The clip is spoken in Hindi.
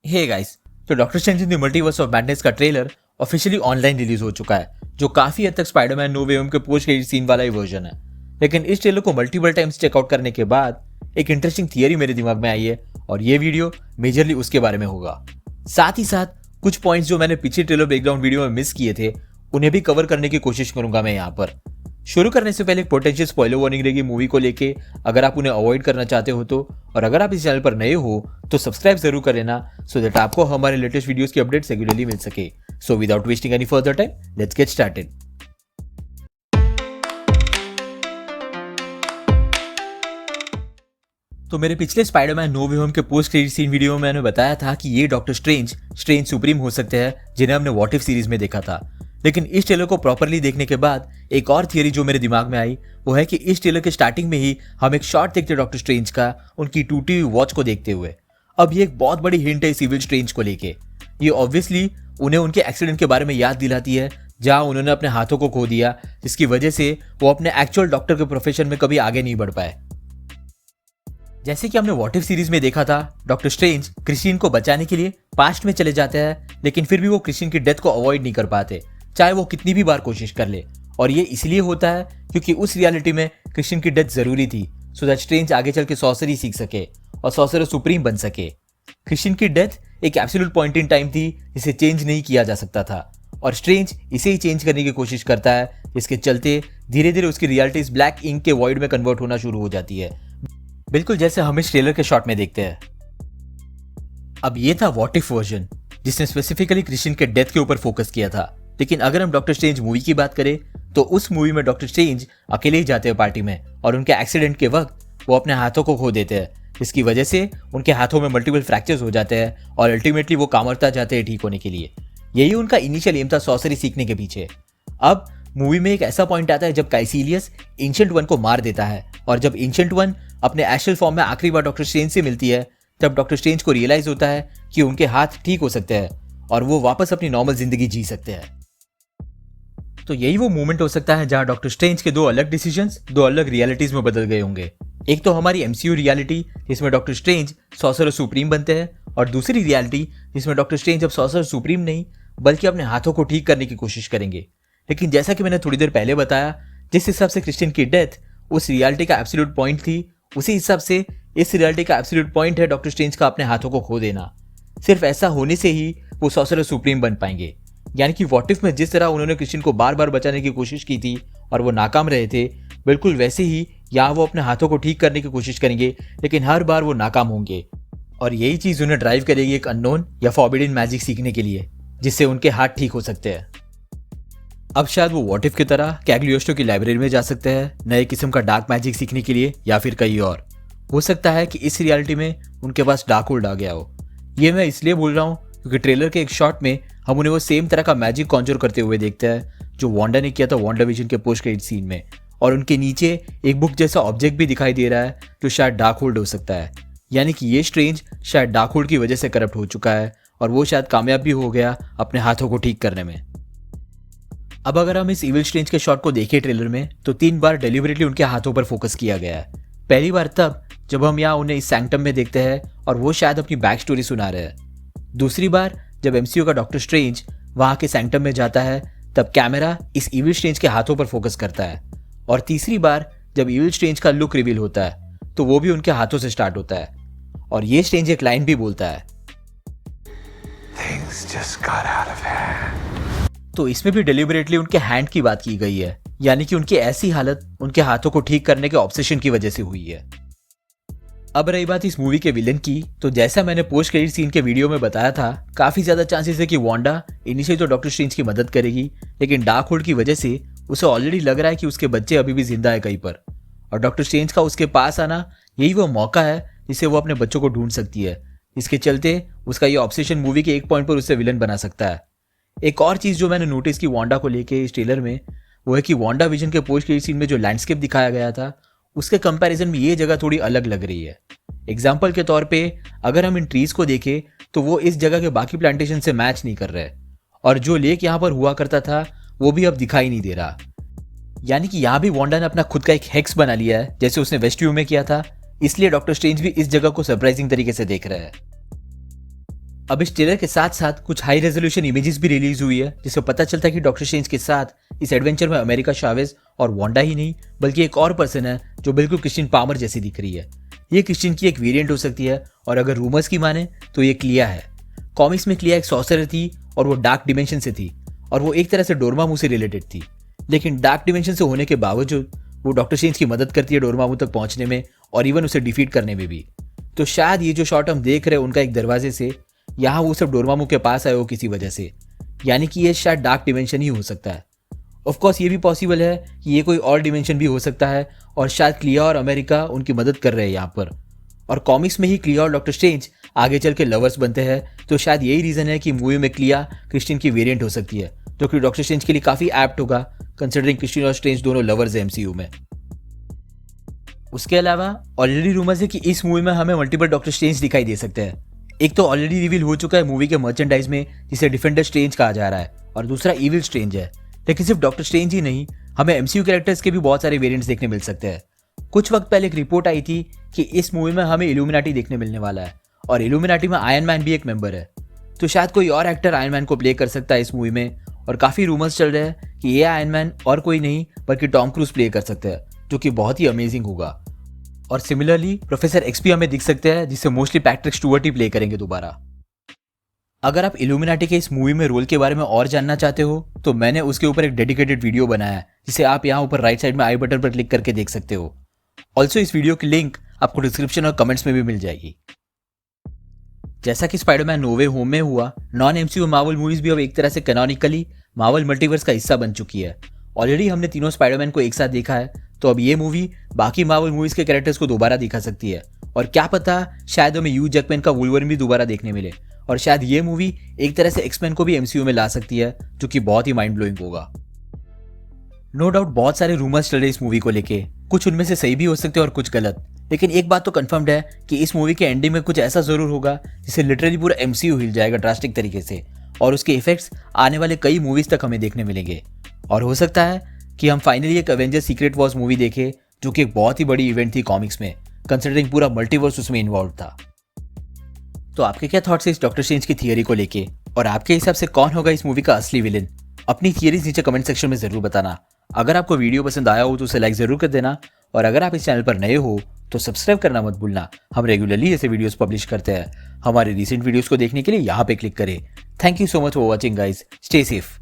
हे गाइस, तो doctor strange in the multiverse of madness का ट्रेलर ऑफिशियली ऑनलाइन रिलीज हो चुका है, जो काफी हद तक स्पाइडरमैन नो वे होम के पोस्ट क्रेडिट सीन वाला ही वर्जन है। लेकिन इस ट्रेलर को मल्टीपल टाइम्स चेकआउट करने के बाद एक इंटरेस्टिंग थियरी मेरे दिमाग में आई है और ये वीडियो मेजरली उसके बारे में होगा। साथ ही साथ कुछ पॉइंट्स जो मैंने पिछले ट्रेलर बैकग्राउंड वीडियो में मिस किए थे उन्हें भी कवर करने की कोशिश करूंगा मैं यहाँ पर। शुरू करने से पहले एक पोटेंशियल स्पॉइलर वार्निंग रहेगी मूवी को लेके, अगर आप उन्हें अवॉइड करना चाहते हो तो। और अगर आप इस चैनल पर नए हो तो सब्सक्राइब जरूर कर लेना सो दैट आपको हमारे लेटेस्ट वीडियोस की अपडेट्स रेगुलरली मिल सके। So without wasting any further time, let's get started. तो मेरे पिछले स्पाइडरमैन नो वे होम के पोस्ट क्रेडिट सीन वीडियो में मैंने बताया था कि ये डॉक्टर स्ट्रेंज सुप्रीम हो सकते हैं जिन्हें हमने व्हाट इफ सीरीज में देखा था। लेकिन इस ट्रेलर को प्रॉपरली देखने के बाद एक और थियरी जो मेरे दिमाग में आई वो है कि इस ट्रेलर के स्टार्टिंग में ही हम एक शॉट देखते डॉक्टर स्ट्रेंज का उनकी टूटी हुई वॉच को देखते हुए। अब ये एक बहुत बड़ी हिंट है सिविल स्ट्रेंज को लेके। ये ऑब्वियसली उन्हें उनके एक्सीडेंट के बारे में याद दिलाती है जहां उन्होंने अपने हाथों को खो दिया, जिसकी वजह से वो अपने एक्चुअल डॉक्टर के प्रोफेशन में कभी आगे नहीं बढ़ पाए। जैसे कि हमने व्हाट इफ सीरीज में देखा था, डॉक्टर स्ट्रेंज क्रिस्टीन को बचाने के लिए पास्ट में चले जाते हैं, लेकिन फिर भी वो क्रिस्टीन की डेथ को अवॉइड नहीं कर पाते, चाहे वो कितनी भी बार कोशिश कर ले। और ये इसलिए होता है क्योंकि उस रियलिटी में क्रिस्टीन की डेथ जरूरी थी सो दैट स्ट्रेंज आगे चल के सॉर्सरी सीख सके और सॉर्सरर सुप्रीम बन सके। क्रिस्टीन की डेथ एक एब्सोल्यूट पॉइंट इन टाइम थी जिसे चेंज नहीं किया जा सकता था, और स्ट्रेंज इसे ही चेंज करने की कोशिश करता है, जिसके चलते धीरे धीरे उसकी रियलिटी इस ब्लैक इंक के वॉइड में कन्वर्ट होना शुरू हो जाती है, बिल्कुल जैसे हम इस ट्रेलर के शॉट में देखते हैं। अब ये था व्हाट इफ वर्जन जिसने स्पेसिफिकली क्रिस्टीन के डेथ के ऊपर फोकस किया था। लेकिन अगर हम डॉक्टर स्ट्रेंज मूवी की बात करें तो उस मूवी में डॉक्टर स्ट्रेंज अकेले ही जाते हैं पार्टी में, और उनके एक्सीडेंट के वक्त वो अपने हाथों को खो देते हैं, जिसकी वजह से उनके हाथों में मल्टीपल फ्रैक्चर्स हो जाते हैं और अल्टीमेटली वो कामरता जाते हैं ठीक होने के लिए। यही उनका इनिशियल एम था सॉर्सरी सीखने के पीछे। अब मूवी में एक ऐसा पॉइंट आता है जब काइसिलियस एंशिएंट वन को मार देता है, और जब एंशिएंट वन अपने एस्ट्रल फॉर्म में आखिरी बार डॉक्टर स्ट्रेंज से मिलती है तब डॉक्टर स्ट्रेंज को रियलाइज होता है कि उनके हाथ ठीक हो सकते हैं और वो वापस अपनी नॉर्मल जिंदगी जी सकते हैं। तो यही वो मोमेंट हो सकता है जहां डॉक्टर स्ट्रेंज के दो अलग डिसीजंस दो अलग रियलिटीज में बदल गए होंगे। एक तो हमारी एमसीयू रियलिटी जिसमें डॉक्टर स्ट्रेंज सॉर्सरर सुप्रीम बनते हैं, और दूसरी रियलिटी जिसमें डॉक्टर स्ट्रेंज अब सॉर्सरर सुप्रीम नहीं बल्कि अपने हाथों को ठीक करने की कोशिश करेंगे। लेकिन जैसा कि मैंने थोड़ी देर पहले बताया, जिस हिसाब से क्रिस्टीन की डेथ उस रियलिटी का एब्सोल्यूट पॉइंट थी, उसी हिसाब से इस रियलिटी का एब्सोल्यूट पॉइंट है डॉक्टर स्ट्रेंज का अपने हाथों को खो देना। सिर्फ ऐसा होने से ही वो सॉर्सरर सुप्रीम बन पाएंगे। यानी कि व्हाट इफ में जिस तरह उन्होंने क्रिस्टीन को बार बार बचाने की कोशिश की थी और वो नाकाम रहे थे, बिल्कुल वैसे ही यहाँ वो अपने हाथों को ठीक करने की कोशिश करेंगे, लेकिन हर बार वो नाकाम होंगे। और यही चीज उन्हें ड्राइव करेगी एक अननोन या फॉरबिडन मैजिक सीखने के लिए, जिससे उनके हाथ ठीक हो सकते हैं। अब शायद वो व्हाट इफ की तरह कैग्लियोस्टो की लाइब्रेरी में जा सकते हैं नए किस्म का डार्क मैजिक सीखने के लिए, या फिर कहीं और। हो सकता है कि इस रियलिटी में उनके पास डार्क होल्ड आ गया हो। ये मैं इसलिए बोल रहा हूँ क्योंकि ट्रेलर के एक शॉट में हम उन्हें वो सेम तरह का मैजिक कॉन्जर करते हुए देखते हैं जो वांडा ने किया था वांडाविजन के पोस्ट क्रेडिट सीन में, और उनके नीचे एक बुक जैसा ऑब्जेक्ट भी दिखाई दे रहा है जो शायद डार्क होल्ड हो सकता है। यानी कि ये स्ट्रेंज शायद डार्क होल्ड की वजह से करप्ट हो चुका है और वो शायद कामयाब भी हो गया अपने हाथों को ठीक करने में। अब अगर हम इस इविल स्ट्रेंज के शॉट को देखें ट्रेलर में, तो 3 बार डेलिबरेटली उनके हाथों पर फोकस किया गया है। पहली बार तब जब हम यहाँ उन्हें इस सैंक्टम में देखते हैं और वो शायद अपनी बैक स्टोरी सुना रहे हैं। दूसरी बार जब एमसीयू का डॉक्टर स्ट्रेंज वहां के सैंक्टम में जाता है तब कैमरा इस इविल स्ट्रेंज के हाथों पर फोकस करता है। और तीसरी बार जब इविल स्ट्रेंज का लुक रिवील होता है तो वो भी उनके हाथों से स्टार्ट होता है, और ये स्ट्रेंज एक लाइन भी बोलता है। Things just got out of hand. तो इसमें भी डेलिबरेटली उनके हैंड की बात की गई है, यानी कि उनकी ऐसी हालत उनके हाथों को ठीक करने के ऑब्सेशन की वजह से हुई है। अब रही बात इस मूवी के विलन की, तो जैसा मैंने पोस्ट क्रेडिट सीन के वीडियो में बताया था, काफी ज्यादा चांसेस है कि वांडा इनिशियली तो डॉक्टर स्ट्रेंज की मदद करेगी, लेकिन डार्क होल्ड की वजह से उसे ऑलरेडी लग रहा है कि उसके बच्चे अभी भी जिंदा है कहीं पर, और डॉक्टर स्ट्रेंज का उसके पास आना यही वो मौका है जिससे वो अपने बच्चों को ढूंढ सकती है। इसके चलते उसका ये ऑब्सेशन मूवी के एक पॉइंट पर उससे विलन बना सकता है। एक और चीज जो मैंने नोटिस की वांडा को लेके इस ट्रेलर में, वो है कि वांडा विजन के पोस्ट क्रेडिट सीन में जो लैंडस्केप दिखाया गया था उसके कंपैरिजन में ये जगह थोड़ी अलग लग रही है। एग्जाम्पल के तौर पे अगर हम इन ट्रीज को देखें तो वो इस जगह के बाकी प्लांटेशन से मैच नहीं कर रहे, और जो लेक यहाँ पर हुआ करता था वो भी अब दिखाई नहीं दे रहा। यानी कि यहाँ भी वांडा ने अपना खुद का एक हेक्स बना लिया है जैसे उसने वेस्टव्यू में किया था, इसलिए डॉक्टर स्ट्रेंज भी इस जगह को सरप्राइजिंग तरीके से देख रहा है। अब इस ट्रेलर के साथ साथ कुछ हाई रेजोल्यूशन इमेजेस भी रिलीज हुई है, जिससे पता चलता है कि डॉक्टर स्ट्रेंज के साथ इस एडवेंचर में अमेरिका चावेज और वांडा ही नहीं बल्कि एक और पर्सन है जो बिल्कुल क्रिस्टिन पामर जैसी दिख रही है। ये क्रिस्टिन की एक वेरिएंट हो सकती है और अगर रूमर्स की माने तो ये क्लिया है। कॉमिक्स में क्लिया एक सॉर्सरर थी और वो डार्क डिमेंशन से थी और वो एक तरह से डोरमामू से रिलेटेड थी, लेकिन डार्क डिमेंशन से होने के बावजूद वो डॉक्टर स्ट्रेंज की मदद करती है डोरमामू तक पहुंचने में और इवन उसे डिफीट करने में भी। तो शायद ये जो शॉट हम देख रहे हैं उनका एक दरवाजे से, यहाँ वो सब डोरमामू के पास आए हो किसी वजह से, यानी कि ये शायद डार्क डिमेंशन ही हो सकता है। ऑफ कोर्स ये भी पॉसिबल है कि ये कोई और डिमेंशन भी हो सकता है और शायद क्लिया और अमेरिका उनकी मदद कर रहे हैं यहाँ पर। और कॉमिक्स में ही क्लिया और डॉक्टर स्ट्रेंज आगे चल के लवर्स बनते हैं, तो शायद यही रीज़न है कि मूवी में क्लिया क्रिस्टिन की वेरिएंट हो सकती है, जो कि डॉक्टर स्ट्रेंज के लिए काफ़ी एप्ट होगा कंसिडरिंग क्रिस्टिन और स्ट्रेंज दोनों लवर्स हैं एमसीयू में। उसके अलावा ऑलरेडी रूमर्स है कि इस मूवी में हमें मल्टीपल डॉक्टर स्ट्रेंज दिखाई दे सकते हैं। एक तो ऑलरेडी रिवील हो चुका है मूवी के मर्चेंडाइज में, जिसे डिफेंडर स्ट्रेंज कहा जा रहा है, और दूसरा इविल स्ट्रेंज है। लेकिन सिर्फ डॉक्टर स्ट्रेंज ही नहीं, हमें एमसीयू कैरेक्टर्स के भी बहुत सारे वेरिएंट्स देखने मिल सकते हैं। कुछ वक्त पहले एक रिपोर्ट आई थी कि इस मूवी में हमें इल्यूमिनाटी देखने मिलने वाला है और इल्यूमिनाटी में आयरन मैन भी एक मेंबर है। तो शायद कोई और एक्टर आयरन मैन को प्ले कर सकता है इस मूवी में, और काफ़ी रूमर्स चल रहे हैं कि ये आयरन मैन और कोई नहीं बल्कि टॉम क्रूज प्ले कर सकते हैं, जो कि बहुत ही अमेजिंग होगा। और सिमिलरली प्रोफेसर एक्स भी हमें दिख सकते हैं, जिससे मोस्टली पैट्रिक स्टुअर्ट ही प्ले करेंगे दोबारा। अगर आप इल्यूमिनाटी के इस मूवी में रोल के बारे में और जानना चाहते हो तो मैंने उसके ऊपर एक डेडिकेटेड वीडियो बनाया है, जिसे आप यहाँ ऊपर राइट साइड में आई बटन पर क्लिक करके देख सकते हो। ऑल्सो इस वीडियो की लिंक आपको डिस्क्रिप्शन और कमेंट्स में भी मिल जाएगी। जैसा कि स्पाइडरमैन नो वे होम में हुआ, नॉन एमसीयू मार्वल मूवीज भी अब एक तरह से कैनोनिकली मार्वल मल्टीवर्स का हिस्सा बन चुकी है। ऑलरेडी हमने तीनों स्पाइडरमैन को एक साथ देखा है, तो अब ये मूवी बाकी मार्वल मूवीज के कैरेक्टर्स को दोबारा दिखा सकती है, और क्या पता शायद हमें ह्यू जैकमैन का वुल्वरइन भी दोबारा देखने मिले, और शायद ये मूवी एक तरह से एक्समैन को भी एमसीयू में ला सकती है, जो कि बहुत ही माइंड ब्लोइंग होगा। नो डाउट बहुत सारे रूमर्स चल रहे इस मूवी को लेके, कुछ उनमें से सही भी हो सकते हैं और कुछ गलत, लेकिन एक बात तो कंफर्म्ड है कि इस मूवी के एंडिंग में कुछ ऐसा जरूर होगा जिससे लिटरली पूरा एमसीयू हिल जाएगा ड्रास्टिक तरीके से, और उसके इफेक्ट्स आने वाले कई मूवीज तक हमें देखने मिलेंगे। और हो सकता है कि हम फाइनली एक एवेंजर्स सीक्रेट वॉर्स मूवी देखें, जो कि एक बहुत ही बड़ी इवेंट थी कॉमिक्स में, कंसिडरिंग पूरा मल्टीवर्स उसमें इन्वॉल्व था। तो आपके क्या थॉट्स है इस डॉक्टर स्ट्रेंज की थियरी को लेके, और आपके हिसाब से कौन होगा इस मूवी का असली विलेन? अपनी थियरीज नीचे कमेंट सेक्शन में जरूर बताना। अगर आपको वीडियो पसंद आया हो तो उसे लाइक जरूर कर देना, और अगर आप इस चैनल पर नए हो तो सब्सक्राइब करना मत भूलना। हम रेगुलरली ऐसे वीडियोस पब्लिश करते हैं। हमारे रिसेंट वीडियोस को देखने के लिए यहाँ पे क्लिक करें। Thank you so much for watching guys, stay safe.